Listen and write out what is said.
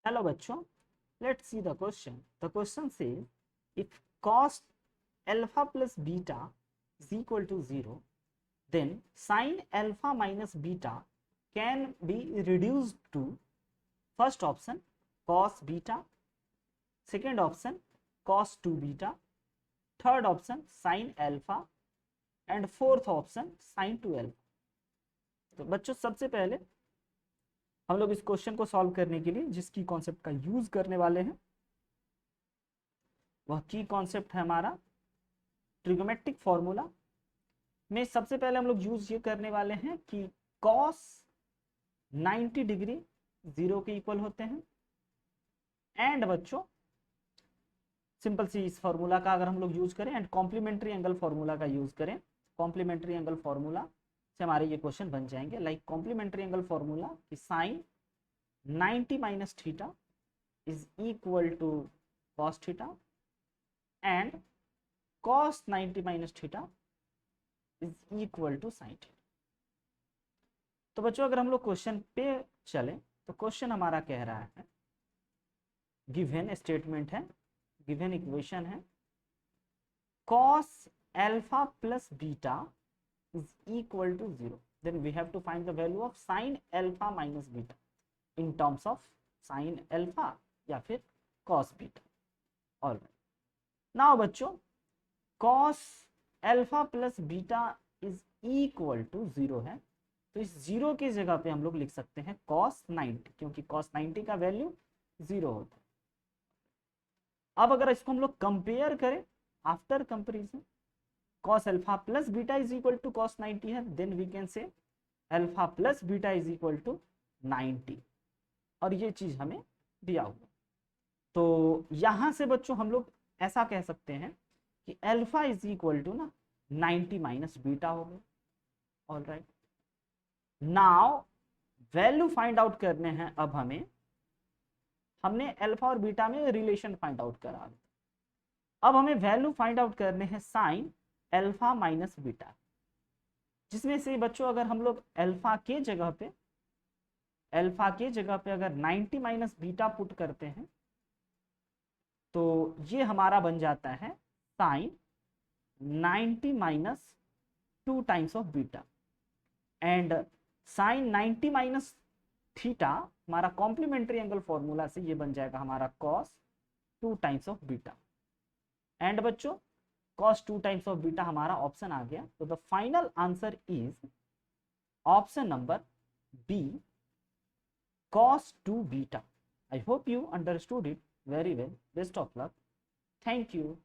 Hello bachcho, let's see the question. The question says if cos alpha plus beta is equal to 0, then sin alpha minus beta can be reduced to first option cos beta, second option cos 2 beta, third option sin alpha and fourth option sin 2 alpha. तो बच्चों सबसे पहले हम लोग इस question को solve करने के लिए जिसकी कॉन्सेप्ट का यूज करने वाले हैं वह की कॉन्सेप्ट है हमारा ट्रिगोमेट्रिक फॉर्मूला में सबसे पहले हम लोग यूज ये करने वाले हैं कि cos 90 डिग्री 0 के इक्वल होते हैं एंड बच्चों सिंपल सी इस फॉर्मूला का अगर हम लोग यूज करें एंड कॉम्प्लीमेंट्री एंगल फॉर्मूला का यूज करें, कॉम्प्लीमेंट्री एंगल फॉर्मूला से हमारे ये क्वेश्चन बन जाएंगे लाइक कॉम्प्लीमेंट्री एंगल फॉर्मूला कि sine 90 minus theta is equal to cos theta and cos 90 minus theta is equal to sine theta. तो बच्चों अगर हम लोग क्वेश्चन पे चले तो क्वेश्चन हमारा कह रहा है, गिवन स्टेटमेंट है, गिवन इक्वेशन है cos alpha plus beta is equal to 0, then we have to find the value of sin alpha minus beta in terms of sin alpha या फिर cos beta. Alright. Now बच्चों cos alpha plus beta is equal to 0 है, तो इस 0 की जगह पे हम लोग लिख सकते हैं cos 90, क्योंकि cos 90 का वैल्यू 0 होता है। अब अगर इसको हम लोग कंपेयर करें after comparison cos alpha plus beta is equal to cos 90 है, then we can say alpha plus beta is equal to 90 और ये चीज हमें दिया हुआ। तो यहां से बच्चों हम लोग ऐसा कह सकते हैं कि अल्फा इज इक्वल टू ना 90 माइनस बीटा हो गया। All right, now value find out करने हैं। अब हमने अल्फा और बीटा में रिलेशन फाइंड आउट करा, अब हमें वैल्यू फाइंड आउट करने हैं साइन अल्फा माइनस बीटा, जिसमें से बच्चों अगर हम लोग अल्फा के जगह पे अगर 90 माइनस बीटा पुट करते हैं तो ये हमारा बन जाता है sine 90 minus 2 times of beta and sine 90 minus theta हमारा कॉम्प्लीमेंट्री एंगल फॉर्मूला से ये बन जाएगा हमारा cos 2 times of beta and बच्चों cos 2 टाइम्स ऑफ बीटा हमारा ऑप्शन आ गया। तो the final answer is option number B cos 2 beta. I hope you understood it very well. Best of luck. Thank you.